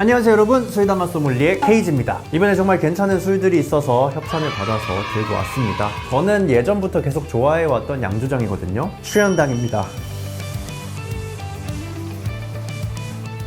안녕하세요 여러분, 술담화 소믈리에 케이지입니다. 이번에 정말 괜찮은 술들이 있어서 협찬을 받아서 들고 왔습니다. 저는 예전부터 계속 좋아해왔던 양조장이거든요. 추현당입니다.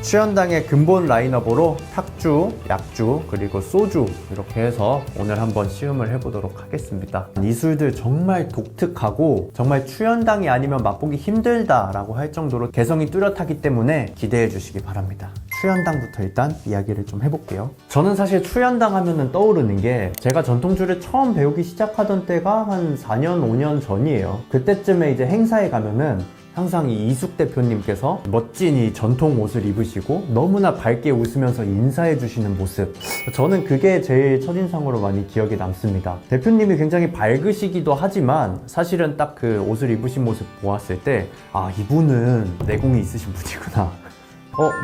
추현당의 근본 라인업으로 탁주, 약주, 그리고 소주 이렇게 해서 오늘 한번 시음을 해보도록 하겠습니다. 이 술들 정말 독특하고 정말 추현당이 아니면 맛보기 힘들다라고 할 정도로 개성이 뚜렷하기 때문에 기대해 주시기 바랍니다. 추현당부터 일단 이야기를 좀 해볼게요. 저는 사실 추현당 하면은 떠오르는 게 제가 전통주를 처음 배우기 시작하던 때가 한 4년, 5년 전이에요. 그때쯤에 이제 행사에 가면은 항상 이 이숙 대표님께서 멋진 이 전통 옷을 입으시고 너무나 밝게 웃으면서 인사해 주시는 모습, 저는 그게 제일 첫인상으로 많이 기억에 남습니다. 대표님이 굉장히 밝으시기도 하지만 사실은 딱 그 옷을 입으신 모습 보았을 때 아, 이분은 내공이 있으신 분이구나,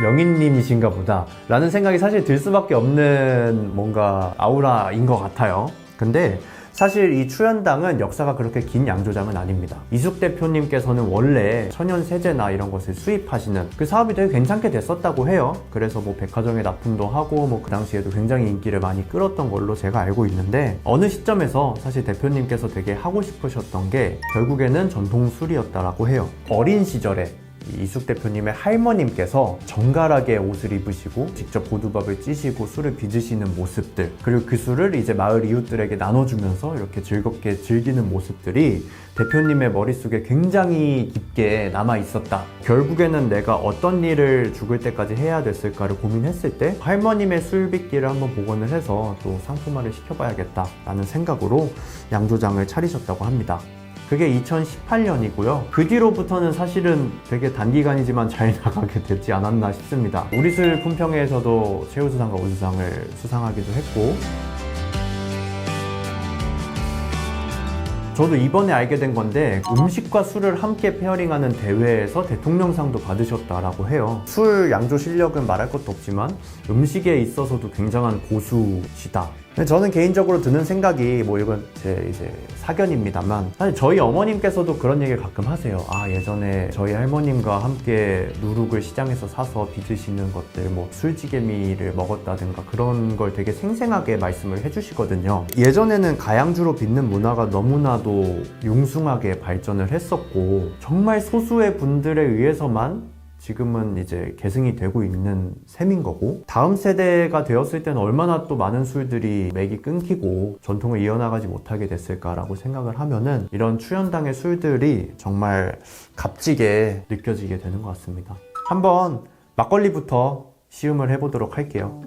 명인님이신가 보다 라는 생각이 사실 들 수밖에 없는 뭔가 아우라인 것 같아요. 근데 사실 이 추현당은 역사가 그렇게 긴 양조장은 아닙니다. 이숙 대표님께서는 원래 천연세제나 이런 것을 수입하시는 그 사업이 되게 괜찮게 됐었다고 해요. 그래서 뭐 백화점에 납품도 하고 뭐 그 당시에도 굉장히 인기를 많이 끌었던 걸로 제가 알고 있는데, 어느 시점에서 사실 대표님께서 되게 하고 싶으셨던 게 결국에는 전통술이었다라고 해요. 어린 시절에 이숙 대표님의 할머님께서 정갈하게 옷을 입으시고 직접 고두밥을 찌시고 술을 빚으시는 모습들, 그리고 그 술을 이제 마을 이웃들에게 나눠주면서 이렇게 즐겁게 즐기는 모습들이 대표님의 머릿속에 굉장히 깊게 남아 있었다. 결국에는 내가 어떤 일을 죽을 때까지 해야 됐을까를 고민했을 때 할머님의 술 빚기를 한번 복원을 해서 또 상품화를 시켜봐야겠다 라는 생각으로 양조장을 차리셨다고 합니다. 그게 2018년이고요. 그 뒤로부터는 사실은 되게 단기간이지만 잘 나가게 되지 않았나 싶습니다. 우리술 품평회에서도 최우수상과 우수상을 수상하기도 했고, 저도 이번에 알게 된 건데 음식과 술을 함께 페어링하는 대회에서 대통령상도 받으셨다라고 해요. 술 양조 실력은 말할 것도 없지만 음식에 있어서도 굉장한 고수시다. 저는 개인적으로 드는 생각이, 뭐 이건 제 이제 사견입니다만, 사실 저희 어머님께서도 그런 얘기를 가끔 하세요. 아, 예전에 저희 할머님과 함께 누룩을 시장에서 사서 빚으시는 것들, 뭐 술찌개미를 먹었다든가 그런 걸 되게 생생하게 말씀을 해주시거든요. 예전에는 가양주로 빚는 문화가 너무나도 융숭하게 발전을 했었고 정말 소수의 분들에 의해서만 지금은 이제 계승이 되고 있는 셈인 거고, 다음 세대가 되었을 때는 얼마나 또 많은 술들이 맥이 끊기고 전통을 이어나가지 못하게 됐을까라고 생각을 하면은 이런 추현당의 술들이 정말 값지게 느껴지게 되는 것 같습니다. 한번 막걸리부터 시음을 해보도록 할게요.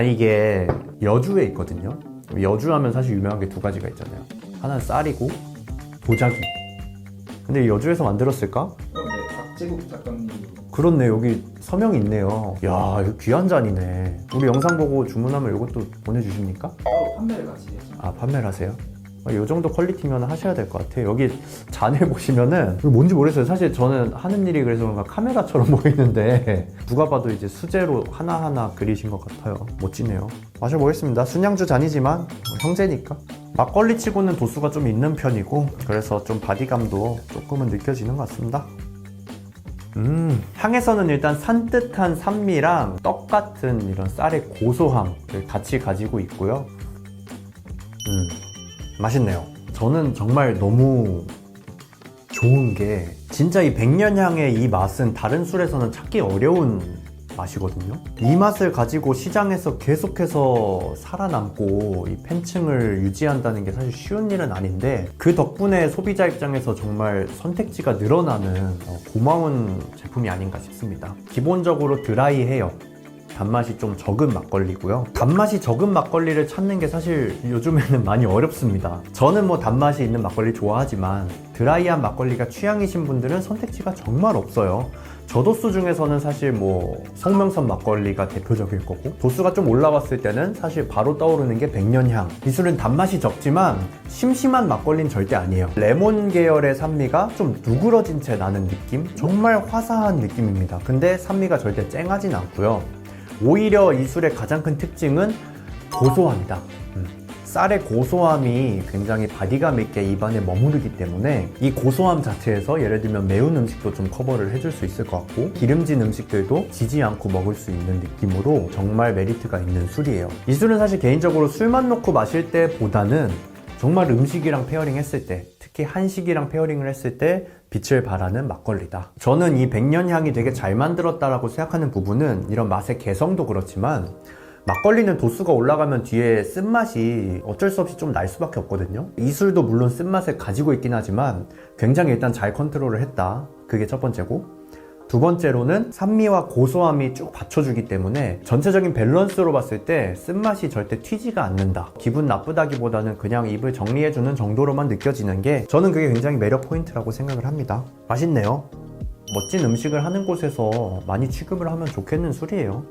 이게 여주에 있거든요. 여주 하면 사실 유명한 게 두 가지가 있잖아요. 하나는 쌀이고 도자기. 근데 여주에서 만들었을까? 네, 박재국 작가님. 그렇네, 여기 서명이 있네요. 야, 이거 귀한 잔이네. 우리 영상 보고 주문하면 이것도 보내주십니까? 따로 판매를 같이 해서. 아, 판매를 하세요? 이 정도 퀄리티면 하셔야 될 것 같아요. 여기 잔을 보시면은 이거 뭔지 모르겠어요. 사실 저는 하는 일이 그래서 그런가 카메라처럼 보이는데 누가 봐도 이제 수제로 하나하나 그리신 것 같아요. 멋지네요. 마셔보겠습니다. 순양주 잔이지만 뭐 형제니까. 막걸리 치고는 도수가 좀 있는 편이고 그래서 좀 바디감도 조금은 느껴지는 것 같습니다. 향에서는 일단 산뜻한 산미랑 떡 같은 이런 쌀의 고소함을 같이 가지고 있고요. 맛있네요. 저는 정말 너무 좋은 게 진짜 이 백년향의 이 맛은 다른 술에서는 찾기 어려운 맛이거든요. 이 맛을 가지고 시장에서 계속해서 살아남고 이 팬층을 유지한다는 게 사실 쉬운 일은 아닌데, 그 덕분에 소비자 입장에서 정말 선택지가 늘어나는 고마운 제품이 아닌가 싶습니다. 기본적으로 드라이해요. 단맛이 좀 적은 막걸리고요. 단맛이 적은 막걸리를 찾는 게 사실 요즘에는 많이 어렵습니다. 저는 뭐 단맛이 있는 막걸리 좋아하지만 드라이한 막걸리가 취향이신 분들은 선택지가 정말 없어요. 저도수 중에서는 사실 뭐 성명선 막걸리가 대표적일 거고, 도수가 좀 올라왔을 때는 사실 바로 떠오르는 게 백년향. 이 술은 단맛이 적지만 심심한 막걸리는 절대 아니에요. 레몬 계열의 산미가 좀 누그러진 채 나는 느낌? 정말 화사한 느낌입니다. 근데 산미가 절대 쨍하진 않고요. 오히려 이 술의 가장 큰 특징은 고소합니다. 쌀의 고소함이 굉장히 바디감 있게 입안에 머무르기 때문에 이 고소함 자체에서 예를 들면 매운 음식도 좀 커버를 해줄 수 있을 것 같고, 기름진 음식들도 지지 않고 먹을 수 있는 느낌으로 정말 메리트가 있는 술이에요. 이 술은 사실 개인적으로 술만 놓고 마실 때보다는 정말 음식이랑 페어링 했을 때, 특히 한식이랑 페어링을 했을 때 빛을 발하는 막걸리다. 저는 이 백년향이 되게 잘 만들었다라고 생각하는 부분은 이런 맛의 개성도 그렇지만, 막걸리는 도수가 올라가면 뒤에 쓴맛이 어쩔 수 없이 좀 날 수밖에 없거든요. 이 술도 물론 쓴맛을 가지고 있긴 하지만 굉장히 일단 잘 컨트롤을 했다. 그게 첫 번째고, 두 번째로는 산미와 고소함이 쭉 받쳐주기 때문에 전체적인 밸런스로 봤을 때 쓴맛이 절대 튀지가 않는다. 기분 나쁘다기보다는 그냥 입을 정리해주는 정도로만 느껴지는 게, 저는 그게 굉장히 매력 포인트라고 생각을 합니다. 맛있네요. 멋진 음식을 하는 곳에서 많이 취급을 하면 좋겠는 술이에요.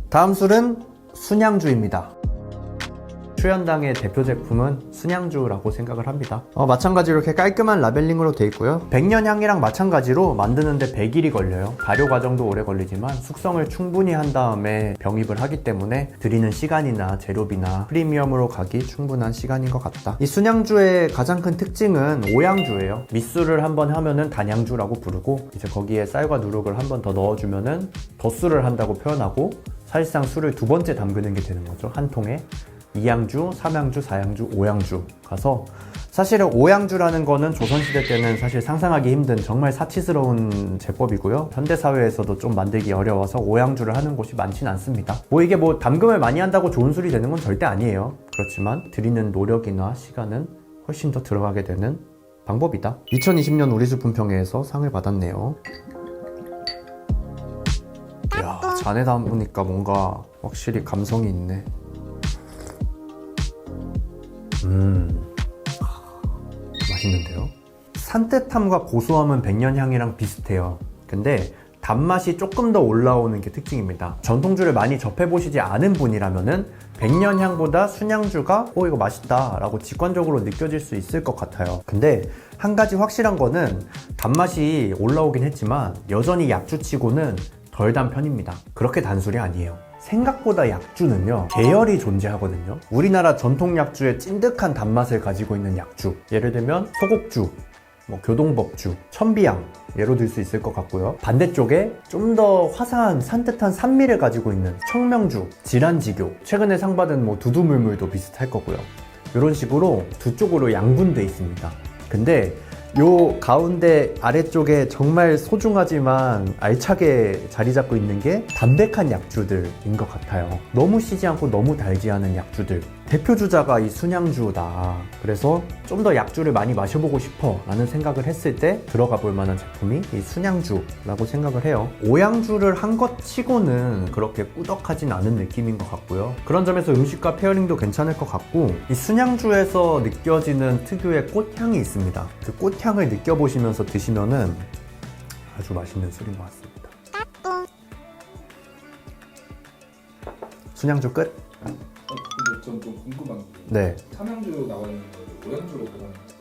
다음 술은 순양주입니다. 추현당의 대표 제품은 순양주라고 생각을 합니다. 마찬가지로 이렇게 깔끔한 라벨링으로 되어 있고요. 백년향이랑 마찬가지로 만드는데 100일이 걸려요. 발효 과정도 오래 걸리지만 숙성을 충분히 한 다음에 병입을 하기 때문에 들이는 시간이나 재료비나 프리미엄으로 가기 충분한 시간인 것 같다. 이 순양주의 가장 큰 특징은 오양주예요. 밑술을 한번 하면은 단양주라고 부르고, 이제 거기에 쌀과 누룩을 한 번 더 넣어주면은 덧술을 한다고 표현하고, 사실상 술을 두 번째 담그는 게 되는 거죠. 한 통에 2양주, 3양주, 4양주, 5양주 가서, 사실은 5양주라는 거는 조선시대 때는 사실 상상하기 힘든 정말 사치스러운 제법이고요. 현대사회에서도 좀 만들기 어려워서 5양주를 하는 곳이 많진 않습니다. 이게 담금을 많이 한다고 좋은 술이 되는 건 절대 아니에요. 그렇지만 들이는 노력이나 시간은 훨씬 더 들어가게 되는 방법이다. 2020년 우리술품평회에서 상을 받았네요. 이야, 잔에 담으니까 뭔가 확실히 감성이 있네. 맛있는데요? 산뜻함과 고소함은 백년향이랑 비슷해요. 근데 단맛이 조금 더 올라오는 게 특징입니다. 전통주를 많이 접해보시지 않은 분이라면은 백년향보다 순양주가 이거 맛있다 라고 직관적으로 느껴질 수 있을 것 같아요. 근데 한 가지 확실한 거는 단맛이 올라오긴 했지만 여전히 약주치고는 덜 단 편입니다. 그렇게 단술이 아니에요. 생각보다 약주는요, 계열이 존재하거든요. 우리나라 전통 약주의 찐득한 단맛을 가지고 있는 약주, 예를 들면 소곡주, 교동법주, 천비향 예로 들 수 있을 것 같고요. 반대쪽에 좀 더 화사한 산뜻한 산미를 가지고 있는 청명주, 질환지교, 최근에 상 받은 두두물물도 비슷할 거고요. 이런 식으로 두 쪽으로 양분돼 있습니다. 근데 요 가운데 아래쪽에 정말 소중하지만 알차게 자리 잡고 있는 게 담백한 약주들인 것 같아요. 너무 시지 않고 너무 달지 않은 약주들. 대표 주자가 이 순양주다. 그래서 좀 더 약주를 많이 마셔보고 싶어 라는 생각을 했을 때 들어가 볼 만한 제품이 이 순양주라고 생각을 해요. 오양주를 한 것 치고는 그렇게 꾸덕하진 않은 느낌인 것 같고요. 그런 점에서 음식과 페어링도 괜찮을 것 같고, 이 순양주에서 느껴지는 특유의 꽃향이 있습니다. 그 꽃향을 느껴보시면서 드시면은 아주 맛있는 술인 것 같습니다. 순양주 끝? 근데 전 좀 궁금한 게, 네. 삼양주 나와 있는 걸 오양주로 보관했어요.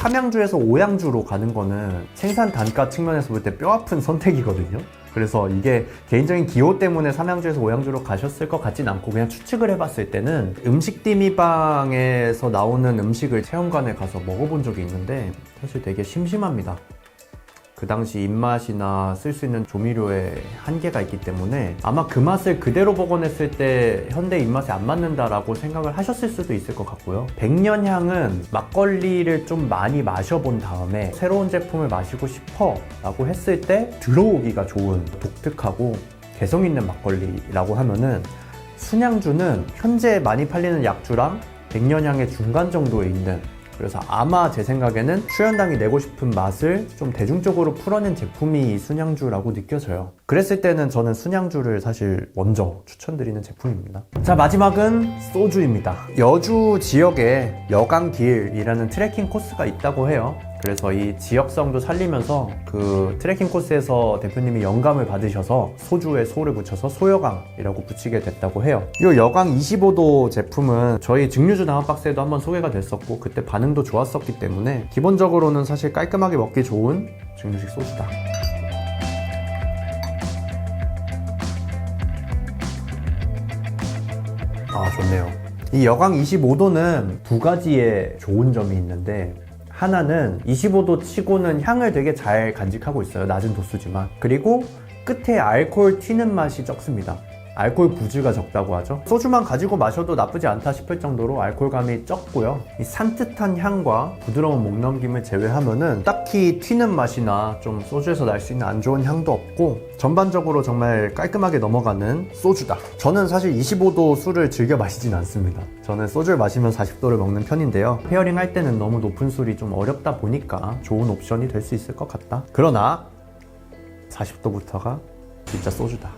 삼양주에서 오양주로 가는 거는 생산 단가 측면에서 볼 때 뼈아픈 선택이거든요. 그래서 이게 개인적인 기호 때문에 삼양주에서 오양주로 가셨을 것 같진 않고, 그냥 추측을 해봤을 때는 음식 디미방에서 나오는 음식을 체험관에 가서 먹어본 적이 있는데 사실 되게 심심합니다. 그 당시 입맛이나 쓸 수 있는 조미료에 한계가 있기 때문에 아마 그 맛을 그대로 복원했을 때 현대 입맛에 안 맞는다라고 생각을 하셨을 수도 있을 것 같고요. 백년향은 막걸리를 좀 많이 마셔본 다음에 새로운 제품을 마시고 싶어 라고 했을 때 들어오기가 좋은 독특하고 개성 있는 막걸리라고 하면은, 순양주는 현재 많이 팔리는 약주랑 백년향의 중간 정도에 있는, 그래서 아마 제 생각에는 추현당이 내고 싶은 맛을 좀 대중적으로 풀어낸 제품이 순양주라고 느껴져요. 그랬을 때는 저는 순양주를 사실 먼저 추천드리는 제품입니다. 자, 마지막은 소주입니다. 여주 지역에 여강길이라는 트레킹 코스가 있다고 해요. 그래서 이 지역성도 살리면서 그 트레킹 코스에서 대표님이 영감을 받으셔서 소주에 소를 붙여서 소여강이라고 붙이게 됐다고 해요. 이 여강 25도 제품은 저희 증류주 다음박스에도 한번 소개가 됐었고, 그때 반응도 좋았었기 때문에 기본적으로는 사실 깔끔하게 먹기 좋은 증류식 소주다. 좋네요. 이 여광 25도는 두 가지의 좋은 점이 있는데, 하나는 25도 치고는 향을 되게 잘 간직하고 있어요. 낮은 도수지만. 그리고 끝에 알코올 튀는 맛이 적습니다. 알코올 부즈가 적다고 하죠. 소주만 가지고 마셔도 나쁘지 않다 싶을 정도로 알코올감이 적고요. 이 산뜻한 향과 부드러운 목넘김을 제외하면은 딱히 튀는 맛이나 좀 소주에서 날 수 있는 안 좋은 향도 없고 전반적으로 정말 깔끔하게 넘어가는 소주다. 저는 사실 25도 술을 즐겨 마시진 않습니다. 저는 소주를 마시면 40도를 먹는 편인데요. 페어링 할 때는 너무 높은 술이 좀 어렵다 보니까 좋은 옵션이 될 수 있을 것 같다. 그러나 40도부터가 진짜 소주다.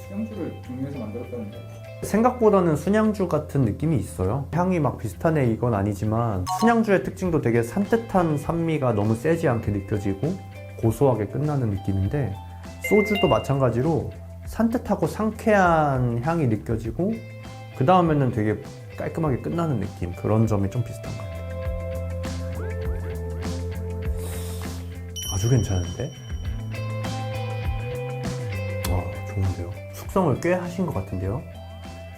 수량주를 종류에서 만들었다는데 생각보다는 순양주 같은 느낌이 있어요. 향이 막 비슷하네 이건 아니지만 순양주의 특징도 되게 산뜻한 산미가 너무 세지 않게 느껴지고 고소하게 끝나는 느낌인데 소주도 마찬가지로 산뜻하고 상쾌한 향이 느껴지고 그 다음에는 되게 깔끔하게 끝나는 느낌, 그런 점이 좀 비슷한 것 같아요. 아주 괜찮은데? 좋은데요? 숙성을 꽤 하신 것 같은데요?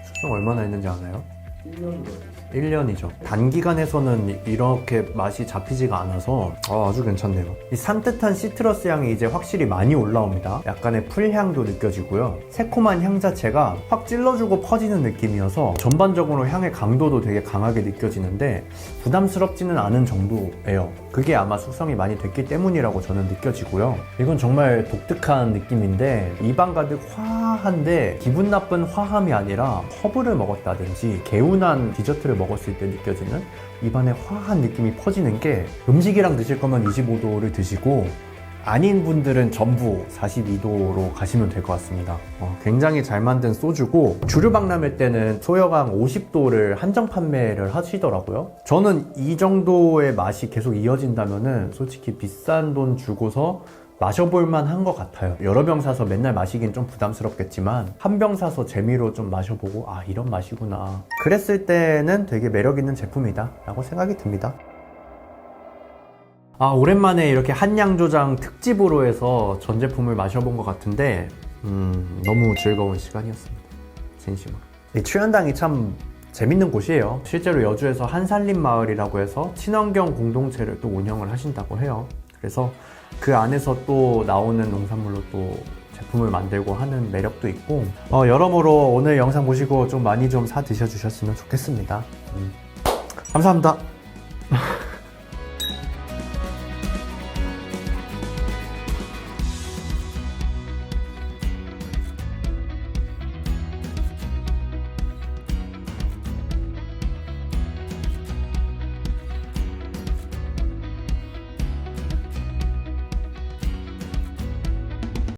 숙성 얼마나 했는지 아나요? 1년으로 1년이죠. 단기간에서는 이렇게 맛이 잡히지가 않아서 아주 괜찮네요. 이 산뜻한 시트러스 향이 이제 확실히 많이 올라옵니다. 약간의 풀향도 느껴지고요. 새콤한 향 자체가 확 찔러주고 퍼지는 느낌이어서 전반적으로 향의 강도도 되게 강하게 느껴지는데 부담스럽지는 않은 정도예요. 그게 아마 숙성이 많이 됐기 때문이라고 저는 느껴지고요. 이건 정말 독특한 느낌인데 입안 가득 화한데 기분 나쁜 화함이 아니라 허브를 먹었다든지 개운한 디저트를 먹었을 때 느껴지는 입안에 화한 느낌이 퍼지는 게, 음식이랑 드실 거면 25도를 드시고 아닌 분들은 전부 42도로 가시면 될 것 같습니다. 굉장히 잘 만든 소주고 주류박람회 때는 소여강 50도를 한정 판매를 하시더라고요. 저는 이 정도의 맛이 계속 이어진다면은 솔직히 비싼 돈 주고서 마셔볼 만한 것 같아요. 여러 병 사서 맨날 마시긴 좀 부담스럽겠지만 한 병 사서 재미로 좀 마셔보고 이런 맛이구나 그랬을 때는 되게 매력 있는 제품이다 라고 생각이 듭니다. 오랜만에 이렇게 한양조장 특집으로 해서 전 제품을 마셔본 것 같은데 너무 즐거운 시간이었습니다. 진심으로. 이 추현당이 참 재밌는 곳이에요. 실제로 여주에서 한살림마을이라고 해서 친환경 공동체를 또 운영을 하신다고 해요. 그래서 그 안에서 또 나오는 농산물로 또 제품을 만들고 하는 매력도 있고 여러모로 오늘 영상 보시고 좀 많이 좀 사 드셔 주셨으면 좋겠습니다. 감사합니다.